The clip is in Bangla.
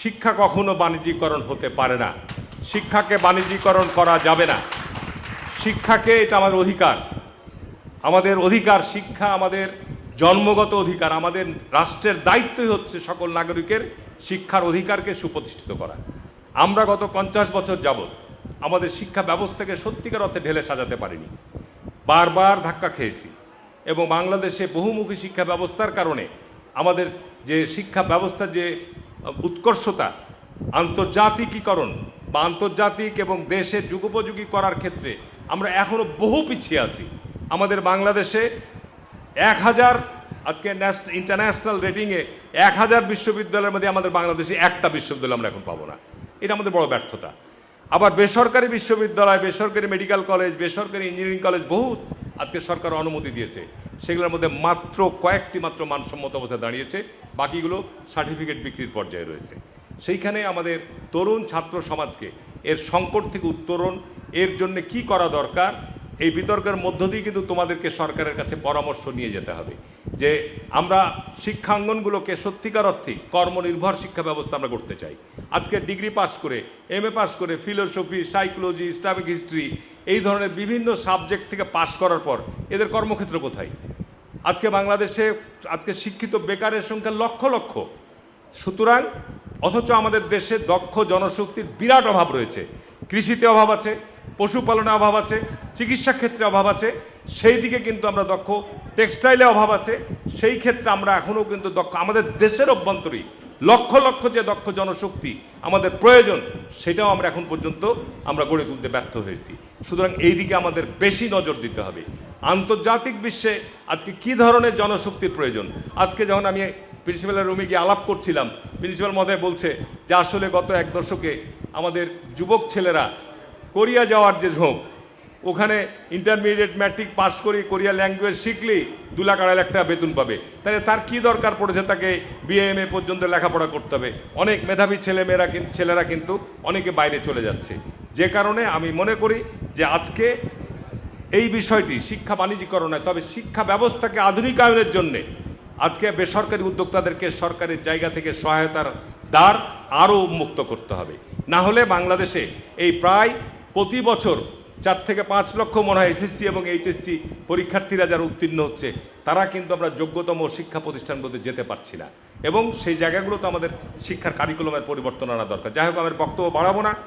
শিক্ষা কখনো বাণিজ্যিকরণ হতে পারে না। শিক্ষাকে বাণিজ্যিকরণ করা যাবে না। শিক্ষাকে, এটা আমাদের অধিকার। শিক্ষা আমাদের জন্মগত অধিকার। আমাদের রাষ্ট্রের দায়িত্বই হচ্ছে সকল নাগরিকের শিক্ষার অধিকারকে সুপ্রতিষ্ঠিত করা। আমরা গত 50 বছর যাবৎ আমাদের শিক্ষা ব্যবস্থাকে সত্যিকার অর্থে ঢেলে সাজাতে পারিনি, বারবার ধাক্কা খেয়েছি। এবং বাংলাদেশে বহুমুখী শিক্ষা ব্যবস্থার কারণে আমাদের যে শিক্ষা ব্যবস্থার যে উৎকর্ষতা, আন্তর্জাতিকীকরণ বা আন্তর্জাতিক এবং দেশের যুগোপযোগী করার ক্ষেত্রে আমরা এখনও বহু পিছিয়ে আছি। আমাদের বাংলাদেশে 1000, আজকে ইন্টারন্যাশনাল রেটিংয়ে 1000 বিশ্ববিদ্যালয়ের মধ্যে আমাদের বাংলাদেশে একটা বিশ্ববিদ্যালয় আমরা এখন পাবো না। এটা আমাদের বড় ব্যর্থতা। আবার বেসরকারি বিশ্ববিদ্যালয়, বেসরকারি মেডিকেল কলেজ, বেসরকারি ইঞ্জিনিয়ারিং কলেজ বহুত আজকে সরকার অনুমতি দিয়েছে। সেগুলোর মধ্যে মাত্র কয়েকটি মানসম্মত অবস্থায় দাঁড়িয়েছে, বাকিগুলো সার্টিফিকেট বিক্রির পর্যায়ে রয়েছে। সেইখানে আমাদের তরুণ ছাত্র সমাজকে এর সংকট থেকে উত্তরণ, এর জন্য কি করা দরকার, এই বিতর্কের মধ্য দিয়ে কিন্তু তোমাদেরকে সরকারের কাছে পরামর্শ নিয়ে যেতে হবে যে আমরা শিক্ষাঙ্গনগুলোকে সত্যিকার অর্থে কর্মনির্ভর শিক্ষা ব্যবস্থা আমরা করতে চাই। আজকে ডিগ্রি পাস করে, MA পাস করে, ফিলোসফি, সাইকোলজি, ইসলামিক হিস্ট্রি, এই ধরনের বিভিন্ন সাবজেক্ট থেকে পাস করার পর এদের কর্মক্ষেত্র কোথায়? আজকে বাংলাদেশে আজকে শিক্ষিত বেকারের সংখ্যা লক্ষ লক্ষ। সুতরাং অথচ আমাদের দেশে দক্ষ জনশক্তির বিরাট অভাব রয়েছে। কৃষিতে অভাব আছে, পশুপালনে অভাব আছে, চিকিৎসা ক্ষেত্রে অভাব আছে, সেই দিকে কিন্তু আমরা দক্ষ, টেক্সটাইলে অভাব আছে, সেই ক্ষেত্রে আমরা এখনও কিন্তু দক্ষ। আমাদের দেশের অভ্যন্তরেই লক্ষ লক্ষ যে দক্ষ জনশক্তি আমাদের প্রয়োজন, সেটাও আমরা এখন পর্যন্ত আমরা গড়ে তুলতে ব্যর্থ হয়েছি। সুতরাং এই দিকে আমাদের বেশি নজর দিতে হবে। আন্তর্জাতিক বিশ্বে আজকে কী ধরনের জনশক্তির প্রয়োজন? আজকে যখন আমি প্রিন্সিপালের রুমে গিয়ে আলাপ করছিলাম, প্রিন্সিপাল মহোদয় বলছে যে আসলে গত 1 দশকে আমাদের যুবক ছেলেরা কোরিয়া যাওয়ার যে ঝোঁক, ওখানে ইন্টারমিডিয়েট ম্যাট্রিক পাস করে কোরিয়া ল্যাঙ্গুয়েজ শিখলেই 2 লাখ 2.5 লাখ টাকা বেতন পাবে। তাহলে তার কি দরকার পড়েছে তাকে BA MA পর্যন্ত লেখাপড়া করতে হবে? অনেক মেধাবী ছেলেরা কিন্তু অনেকে বাইরে চলে যাচ্ছে। যে কারণে আমি মনে করি যে আজকে এই বিষয়টি শিক্ষা বাণিজ্যিকরণ নয়, তবে শিক্ষা ব্যবস্থাকে আধুনিকায়নের জন্যে আজকে বেসরকারি উদ্যোক্তাদেরকে সরকারের জায়গা থেকে সহায়তার দ্বার আরও উন্মুক্ত করতে হবে। না হলে বাংলাদেশে এই প্রায় প্রতি বছর 4 থেকে 5 লক্ষ মনে হয় SSC এবং HSC পরীক্ষার্থীরা যারা উত্তীর্ণ হচ্ছে, তারা কিন্তু আমরা যোগ্যতম শিক্ষা প্রতিষ্ঠানগুলোতে যেতে পারছি না। এবং সেই জায়গাগুলোতে আমাদের শিক্ষার কারিকুলামের পরিবর্তন আনা দরকার। যাই হোক, আমার বক্তব্য বাড়াবো না।